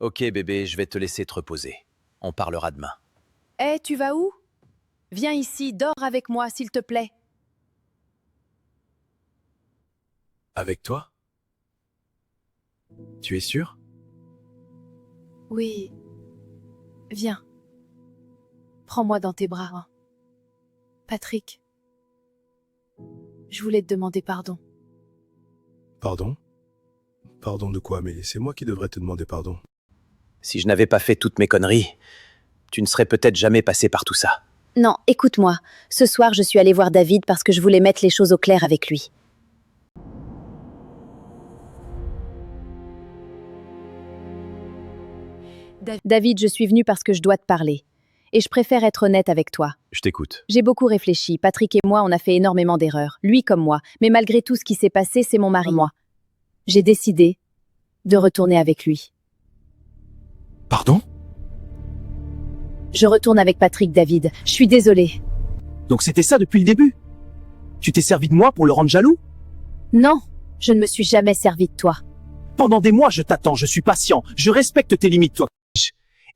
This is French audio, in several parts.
Ok bébé, je vais te laisser te reposer. On parlera demain. Hé, tu vas où? Viens ici, dors avec moi, s'il te plaît. Avec toi? Tu es sûr? Oui. Viens. Prends-moi dans tes bras. Hein. Patrick. Je voulais te demander pardon. Pardon? Pardon de quoi? Mais c'est moi qui devrais te demander pardon. Si je n'avais pas fait toutes mes conneries, tu ne serais peut-être jamais passé par tout ça. Non, écoute-moi. Ce soir, je suis allée voir David parce que je voulais mettre les choses au clair avec lui. David, je suis venue parce que je dois te parler. Et je préfère être honnête avec toi. Je t'écoute. J'ai beaucoup réfléchi. Patrick et moi, on a fait énormément d'erreurs. Lui comme moi. Mais malgré tout ce qui s'est passé, c'est mon mari. Moi. J'ai décidé de retourner avec lui. Pardon? Je retourne avec Patrick, David. Je suis désolée. Donc c'était ça depuis le début? Tu t'es servi de moi pour le rendre jaloux? Non, je ne me suis jamais servi de toi. Pendant des mois, je t'attends, je suis patient, je respecte tes limites, toi.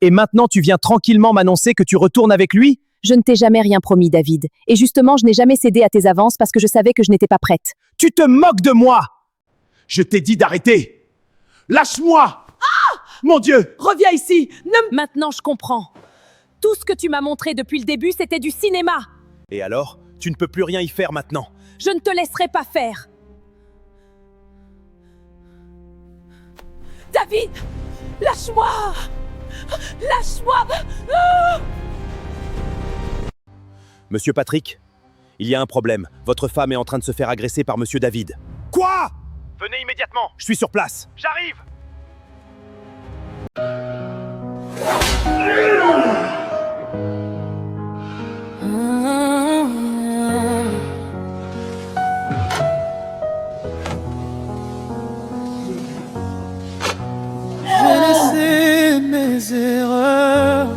Et maintenant, tu viens tranquillement m'annoncer que tu retournes avec lui? Je ne t'ai jamais rien promis, David. Et justement, je n'ai jamais cédé à tes avances parce que je savais que je n'étais pas prête. Tu te moques de moi! Je t'ai dit d'arrêter! Lâche-moi! Mon Dieu! Reviens ici. Maintenant, je comprends. Tout ce que tu m'as montré depuis le début, c'était du cinéma. Et alors, tu ne peux plus rien y faire maintenant. Je ne te laisserai pas faire. David, lâche-moi. Lâche-moi. Monsieur Patrick, il y a un problème. Votre femme est en train de se faire agresser par Monsieur David. Quoi? Venez immédiatement. Je suis sur place. J'arrive. J'ai laissé mes erreurs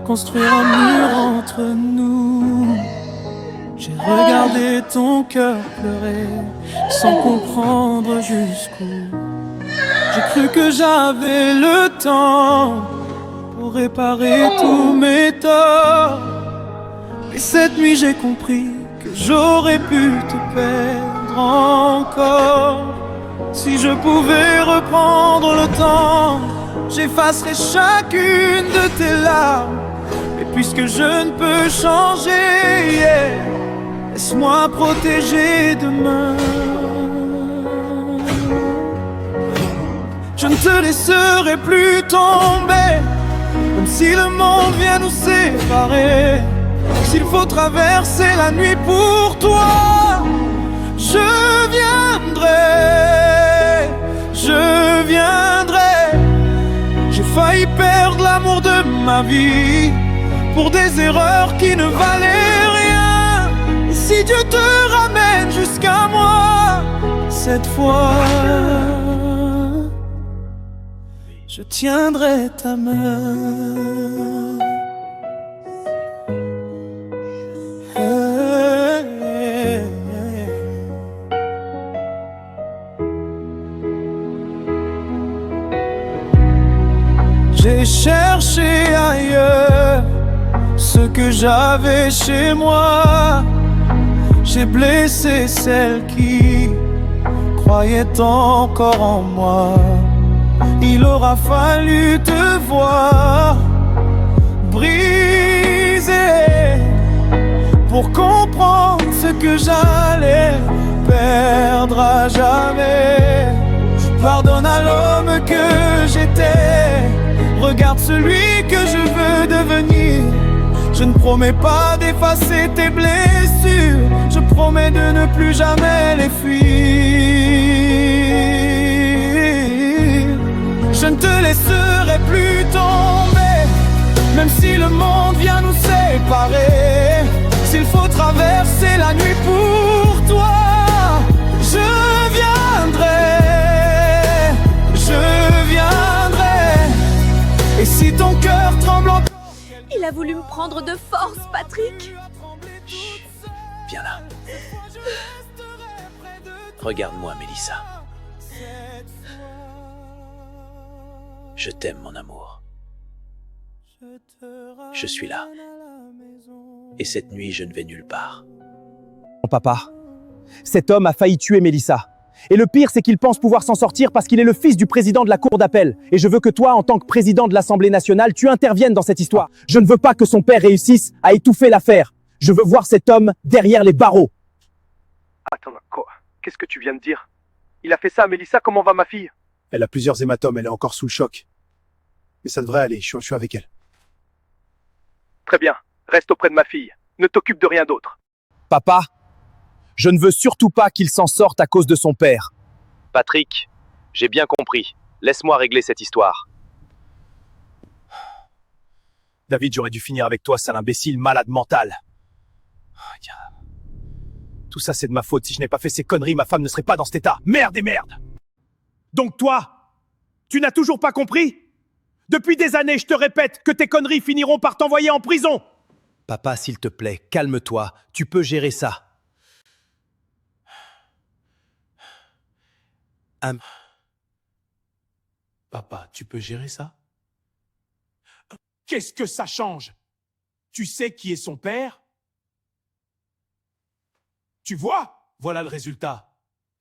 construire un mur entre nous. J'ai regardé ton cœur pleurer sans comprendre jusqu'où. J'ai cru que j'avais le temps pour réparer tous mes torts. Et cette nuit j'ai compris que j'aurais pu te perdre encore. Si je pouvais reprendre le temps, j'effacerais chacune de tes larmes. Mais puisque je ne peux changer, laisse-moi protéger demain. Je ne te laisserai plus tomber, même si le monde vient nous séparer. S'il faut traverser la nuit pour toi, je viendrai. Je viendrai. J'ai failli perdre l'amour de ma vie pour des erreurs qui ne valaient rien. Et si Dieu te ramène jusqu'à moi, cette fois, je tiendrai ta main. J'ai cherché ailleurs ce que j'avais chez moi. J'ai blessé celle qui croyait encore en moi. Il aura fallu te voir briser pour comprendre ce que j'allais perdre à jamais. Pardonne à l'homme que j'étais. Regarde celui que je veux devenir. Je ne promets pas d'effacer tes blessures. Je promets de ne plus jamais les fuir. Je ne te laisserai plus tomber, même si le monde vient nous séparer. S'il faut traverser la nuit pour toi, je viendrai. Je viendrai. Et si ton cœur tremble encore, Il a voulu me prendre de force, Patrick. Chut, viens là. Regarde-moi, Mélissa. Je t'aime, mon amour. Je suis là. Et cette nuit, je ne vais nulle part. Papa, cet homme a failli tuer Mélissa. Et le pire, c'est qu'il pense pouvoir s'en sortir parce qu'il est le fils du président de la Cour d'appel. Et je veux que toi, en tant que président de l'Assemblée nationale, tu interviennes dans cette histoire. Je ne veux pas que son père réussisse à étouffer l'affaire. Je veux voir cet homme derrière les barreaux. Attends, quoi? Qu'est-ce que tu viens de dire? Il a fait ça à Mélissa, comment va ma fille? Elle a plusieurs hématomes, elle est encore sous le choc. Mais ça devrait aller, je suis avec elle. Très bien, reste auprès de ma fille. Ne t'occupe de rien d'autre. Papa, je ne veux surtout pas qu'il s'en sorte à cause de son père. Patrick, j'ai bien compris. Laisse-moi régler cette histoire. David, j'aurais dû finir avec toi, sale imbécile, malade mental. Tout ça, c'est de ma faute. Si je n'ai pas fait ces conneries, ma femme ne serait pas dans cet état. Merde et merde! Donc toi, tu n'as toujours pas compris? Depuis des années, je te répète que tes conneries finiront par t'envoyer en prison. Papa, s'il te plaît, calme-toi. Tu peux gérer ça. Papa, tu peux gérer ça? Qu'est-ce que ça change? Tu sais qui est son père? Tu vois? Voilà le résultat.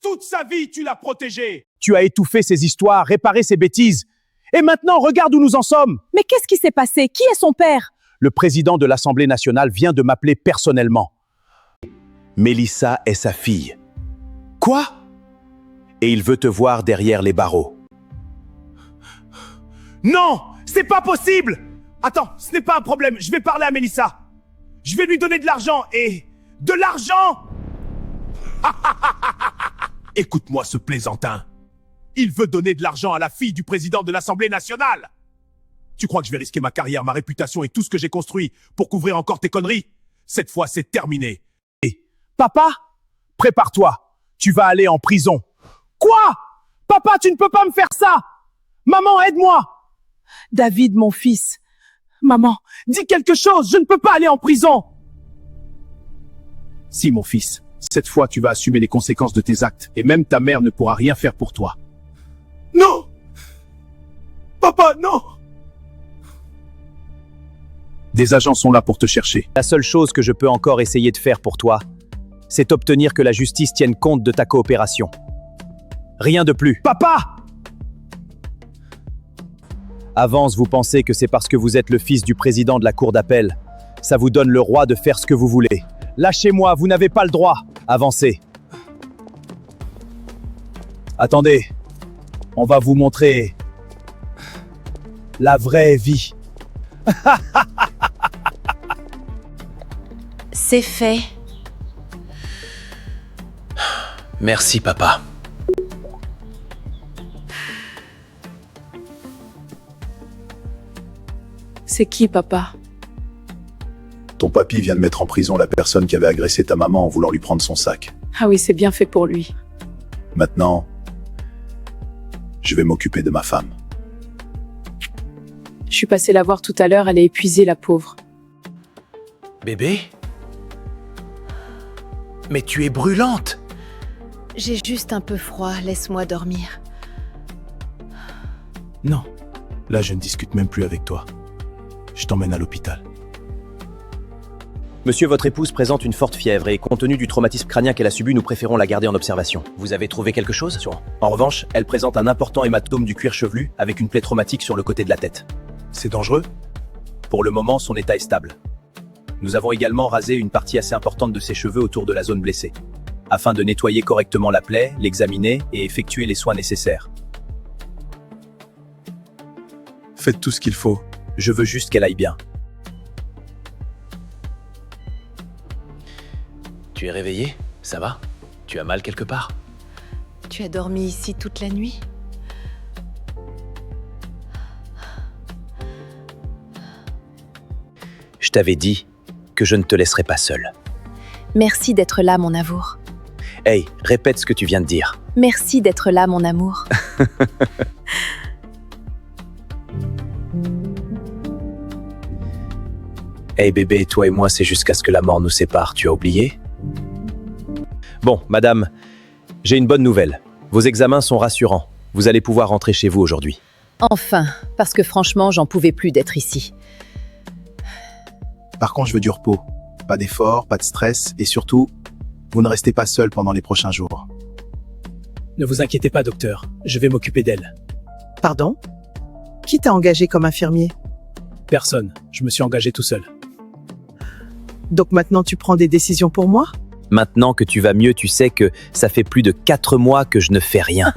Toute sa vie, tu l'as protégé. Tu as étouffé ses histoires, réparé ses bêtises. Et maintenant, regarde où nous en sommes. Mais qu'est-ce qui s'est passé? Qui est son père? Le président de l'Assemblée nationale vient de m'appeler personnellement. Mélissa est sa fille. Quoi? Et il veut te voir derrière les barreaux. Non, c'est pas possible. Attends, ce n'est pas un problème. Je vais parler à Mélissa. Je vais lui donner de l'argent et... De l'argent? Écoute-moi, ce plaisantin. Il veut donner de l'argent à la fille du président de l'Assemblée nationale. Tu crois que je vais risquer ma carrière, ma réputation et tout ce que j'ai construit pour couvrir encore tes conneries? Cette fois, c'est terminé. Et papa, prépare-toi. Tu vas aller en prison. Quoi? Papa, tu ne peux pas me faire ça! Maman, aide-moi! David, mon fils. Maman, dis quelque chose, je ne peux pas aller en prison! Si, mon fils, cette fois tu vas assumer les conséquences de tes actes, et même ta mère ne pourra rien faire pour toi. Non! Papa, non! Des agents sont là pour te chercher. La seule chose que je peux encore essayer de faire pour toi, c'est obtenir que la justice tienne compte de ta coopération. Rien de plus. Papa! Avance, vous pensez que c'est parce que vous êtes le fils du président de la cour d'appel. Ça vous donne le droit de faire ce que vous voulez. Lâchez-moi, vous n'avez pas le droit. Avancez. Attendez. On va vous montrer la vraie vie. C'est fait. Merci, papa. C'est qui, papa? Ton papy vient de mettre en prison la personne qui avait agressé ta maman en voulant lui prendre son sac. Ah oui, c'est bien fait pour lui. Maintenant, je vais m'occuper de ma femme. Je suis passée la voir tout à l'heure, elle est épuisée, la pauvre. Bébé? Mais tu es brûlante! J'ai juste un peu froid, laisse-moi dormir. Non, là je ne discute même plus avec toi. Je t'emmène à l'hôpital. Monsieur, votre épouse présente une forte fièvre et compte tenu du traumatisme crânien qu'elle a subi, nous préférons la garder en observation. Vous avez trouvé quelque chose? En revanche, elle présente un important hématome du cuir chevelu avec une plaie traumatique sur le côté de la tête. C'est dangereux? Pour le moment, son état est stable. Nous avons également rasé une partie assez importante de ses cheveux autour de la zone blessée, afin de nettoyer correctement la plaie, l'examiner et effectuer les soins nécessaires. Faites tout ce qu'il faut. Je veux juste qu'elle aille bien. Tu es réveillé? Ça va? Tu as mal quelque part? Tu as dormi ici toute la nuit? Je t'avais dit que je ne te laisserai pas seul. Merci d'être là, mon amour. Hey, répète ce que tu viens de dire. Merci d'être là, mon amour. Hey bébé, toi et moi, c'est jusqu'à ce que la mort nous sépare, tu as oublié? Bon, madame, j'ai une bonne nouvelle. Vos examens sont rassurants. Vous allez pouvoir rentrer chez vous aujourd'hui. Enfin, parce que franchement, j'en pouvais plus d'être ici. Par contre, je veux du repos. Pas d'effort, pas de stress, et surtout, vous ne restez pas seul pendant les prochains jours. Ne vous inquiétez pas, docteur. Je vais m'occuper d'elle. Pardon? Qui t'a engagé comme infirmier? Personne. Je me suis engagé tout seul. Donc maintenant tu prends des décisions pour moi? Maintenant que tu vas mieux, tu sais que ça fait plus de 4 mois que je ne fais rien.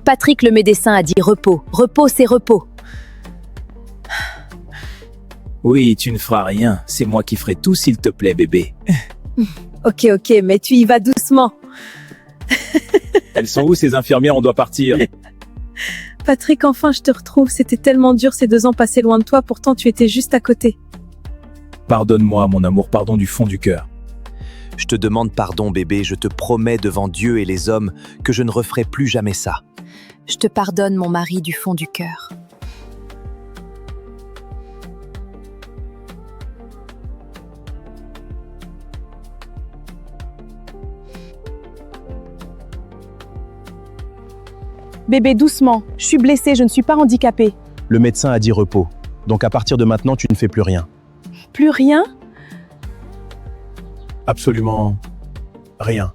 Patrick le médecin a dit repos. Repos, c'est repos. Oui, tu ne feras rien. C'est moi qui ferai tout, s'il te plaît, bébé. Ok, mais tu y vas doucement. Elles sont où, ces infirmières? On doit partir. Patrick, enfin je te retrouve. C'était tellement dur ces 2 ans passés loin de toi, pourtant tu étais juste à côté. Pardonne-moi, mon amour, pardon du fond du cœur. Je te demande pardon, bébé. Je te promets devant Dieu et les hommes que je ne referai plus jamais ça. Je te pardonne, mon mari, du fond du cœur. Bébé, doucement. Je suis blessée, je ne suis pas handicapée. Le médecin a dit repos. Donc à partir de maintenant, tu ne fais plus rien. Plus rien? Absolument rien.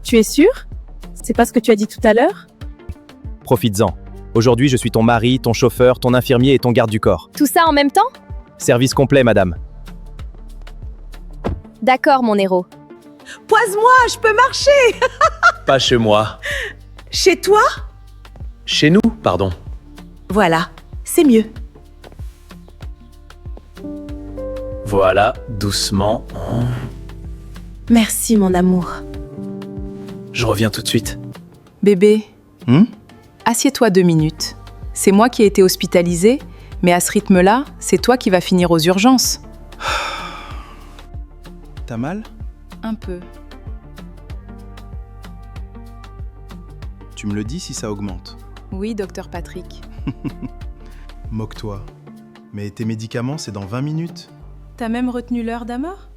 Tu es sûr? C'est pas ce que tu as dit tout à l'heure? Profites-en. Aujourd'hui, je suis ton mari, ton chauffeur, ton infirmier et ton garde du corps. Tout ça en même temps? Service complet, madame. D'accord, mon héros. Poise-moi, je peux marcher! Pas chez moi. Chez toi? Chez nous, pardon. Voilà, c'est mieux. Voilà, doucement. Merci, mon amour. Je reviens tout de suite. Bébé, assieds-toi 2 minutes. C'est moi qui ai été hospitalisée, mais à ce rythme-là, c'est toi qui vas finir aux urgences. T'as mal? Un peu. Tu me le dis si ça augmente. Oui, docteur Patrick. Moque-toi. Mais tes médicaments, c'est dans 20 minutes. T'as même retenu l'heure d'Amor?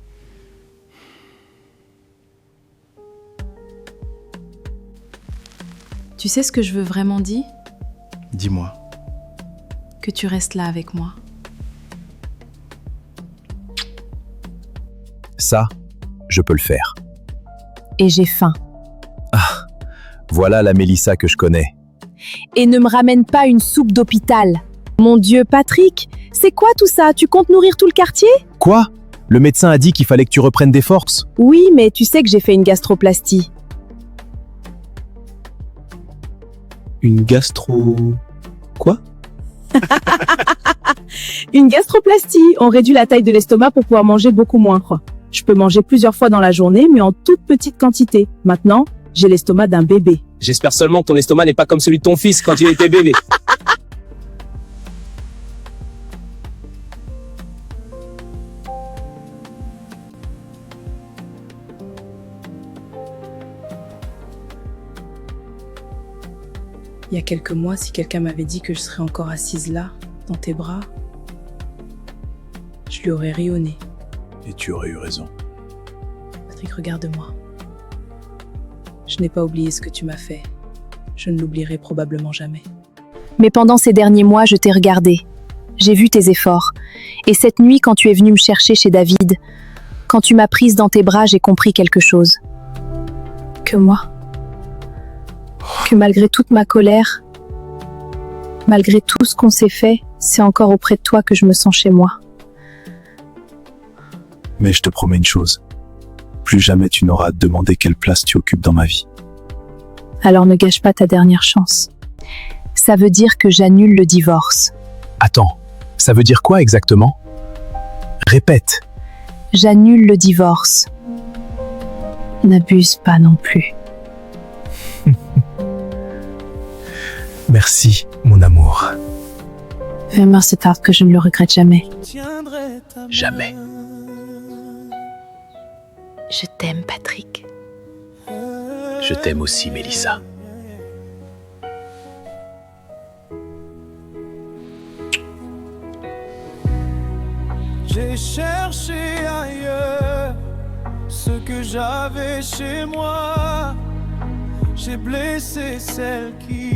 Tu sais ce que je veux vraiment dire? Dis-moi. Que tu restes là avec moi. Ça, je peux le faire. Et j'ai faim. Voilà la Mélissa que je connais. Et ne me ramène pas une soupe d'hôpital. Mon Dieu, Patrick, c'est quoi tout ça? Tu comptes nourrir tout le quartier? Quoi? Le médecin a dit qu'il fallait que tu reprennes des forces. Oui, mais tu sais que j'ai fait une gastroplastie. Une gastro... Quoi? Une gastroplastie. On réduit la taille de l'estomac pour pouvoir manger beaucoup moins. Je peux manger plusieurs fois dans la journée, mais en toute petite quantité. Maintenant, j'ai l'estomac d'un bébé. J'espère seulement que ton estomac n'est pas comme celui de ton fils quand il était bébé. Il y a quelques mois, si quelqu'un m'avait dit que je serais encore assise là, dans tes bras, je lui aurais ri au nez. Et tu aurais eu raison. Patrick, regarde-moi. Je n'ai pas oublié ce que tu m'as fait. Je ne l'oublierai probablement jamais. Mais pendant ces derniers mois, je t'ai regardé. J'ai vu tes efforts. Et cette nuit, quand tu es venu me chercher chez David, quand tu m'as prise dans tes bras, j'ai compris quelque chose. Que moi. Que malgré toute ma colère, malgré tout ce qu'on s'est fait, c'est encore auprès de toi que je me sens chez moi. Mais je te promets une chose. Plus jamais tu n'auras à te demander quelle place tu occupes dans ma vie. Alors ne gâche pas ta dernière chance. Ça veut dire que j'annule le divorce. Attends, ça veut dire quoi exactement? Répète. J'annule le divorce. N'abuse pas non plus. Merci, mon amour. Vraiment, c'est tard que je ne le regrette jamais. Jamais. Je t'aime, Patrick. Je t'aime aussi, Mélissa. J'ai cherché ailleurs ce que j'avais chez moi. J'ai blessé celle qui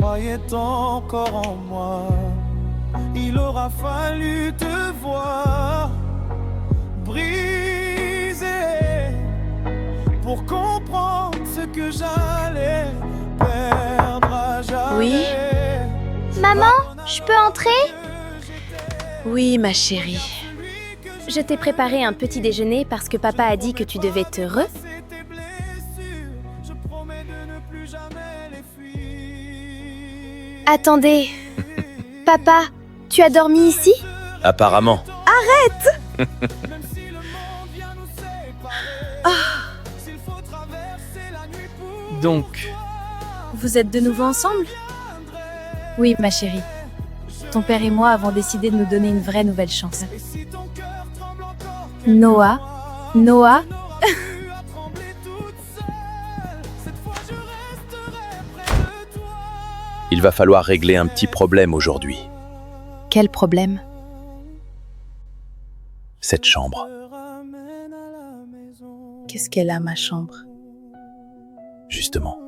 croyais encore en moi. Il aura fallu te voir briser pour comprendre ce que j'allais perdre à jamais. Oui. Maman, je peux entrer? Oui, ma chérie. Je t'ai préparé un petit déjeuner parce que papa a dit que tu devais te Attendez. Papa, tu as dormi ici? Apparemment. Arrête! Donc, Vous êtes de nouveau ensemble? Oui, ma chérie. Ton père et moi avons décidé de nous donner une vraie nouvelle chance. Noah? Il va falloir régler un petit problème aujourd'hui. Quel problème? Cette chambre. Qu'est-ce qu'elle a, ma chambre? Justement.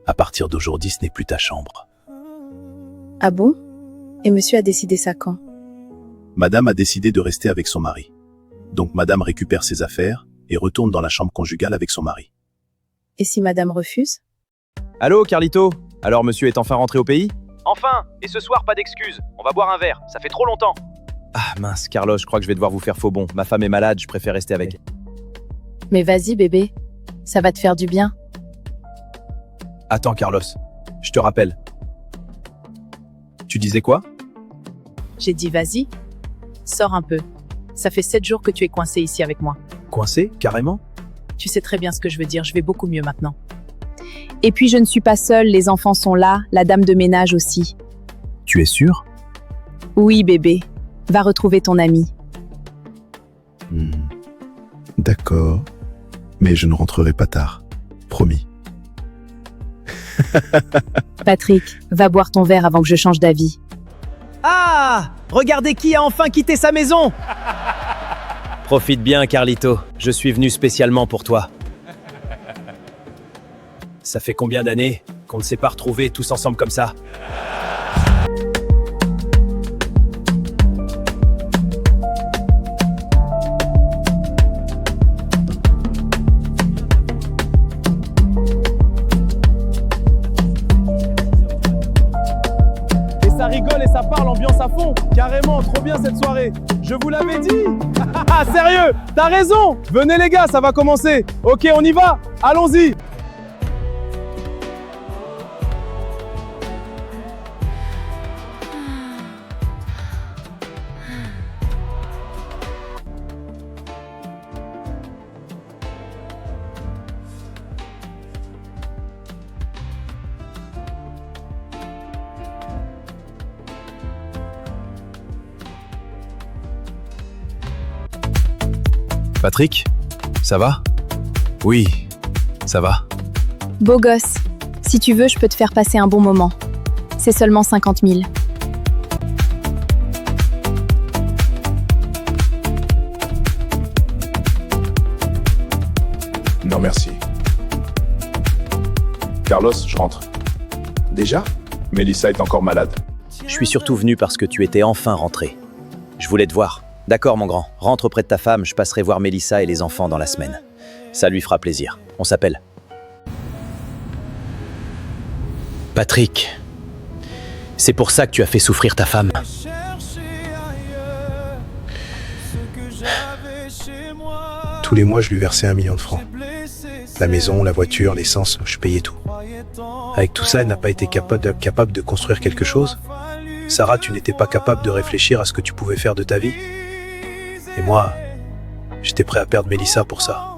À partir d'aujourd'hui, ce n'est plus ta chambre. Ah bon? Et monsieur a décidé ça quand? Madame a décidé de rester avec son mari. Donc madame récupère ses affaires et retourne dans la chambre conjugale avec son mari. Et si madame refuse? Allô, Carlito? Alors monsieur est enfin rentré au pays? Enfin! Et ce soir, pas d'excuses. On va boire un verre. Ça fait trop longtemps. Ah mince, Carlos, je crois que je vais devoir vous faire faux bon. Ma femme est malade, je préfère rester avec elle. Mais vas-y, bébé. Ça va te faire du bien. Attends, Carlos. Je te rappelle. Tu disais quoi? J'ai dit vas-y, sors un peu. Ça fait 7 jours que tu es coincé ici avec moi. Coincé? Carrément? Tu sais très bien ce que je veux dire, je vais beaucoup mieux maintenant. Et puis je ne suis pas seule, les enfants sont là, la dame de ménage aussi. Tu es sûr? Oui, bébé. Va retrouver ton ami. D'accord. Mais je ne rentrerai pas tard. Promis. Patrick, va boire ton verre avant que je change d'avis. Ah! Regardez qui a enfin quitté sa maison! Profite bien, Carlito. Je suis venu spécialement pour toi. Ça fait combien d'années qu'on ne s'est pas retrouvés tous ensemble comme ça? Ça rigole et ça parle, ambiance à fond. Carrément, trop bien cette soirée. Je vous l'avais dit. Sérieux, t'as raison. Venez les gars, ça va commencer. Ok, on y va. Allons-y. Patrick, ça va? Oui, ça va. Beau gosse. Si tu veux, je peux te faire passer un bon moment. C'est seulement 50 000. Non merci. Carlos, je rentre. Déjà? Mélissa est encore malade. Je suis surtout venu parce que tu étais enfin rentré. Je voulais te voir. D'accord, mon grand. Rentre auprès de ta femme, je passerai voir Mélissa et les enfants dans la semaine. Ça lui fera plaisir. On s'appelle. Patrick, c'est pour ça que tu as fait souffrir ta femme. Tous les mois, je lui versais 1 million de francs. La maison, la voiture, l'essence, je payais tout. Avec tout ça, elle n'a pas été capable de construire quelque chose. Sarah, tu n'étais pas capable de réfléchir à ce que tu pouvais faire de ta vie. Et moi, j'étais prêt à perdre Mélissa pour ça.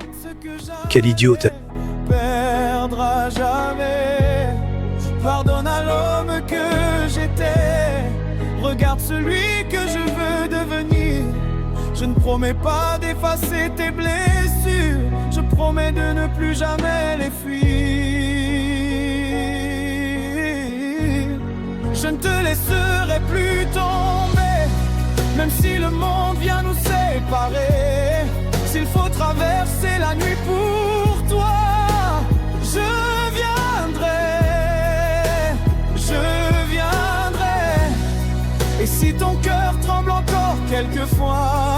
Quel idiot t'es. Perdre à jamais. Pardonne à l'homme que j'étais. Regarde celui que je veux devenir. Je ne promets pas d'effacer tes blessures. Je promets de ne plus jamais les fuir. Je ne te laisserai plus tomber. Même si le monde vient nous séparer, s'il faut traverser la nuit pour toi, je viendrai. si ton cœur tremble encore quelquefois.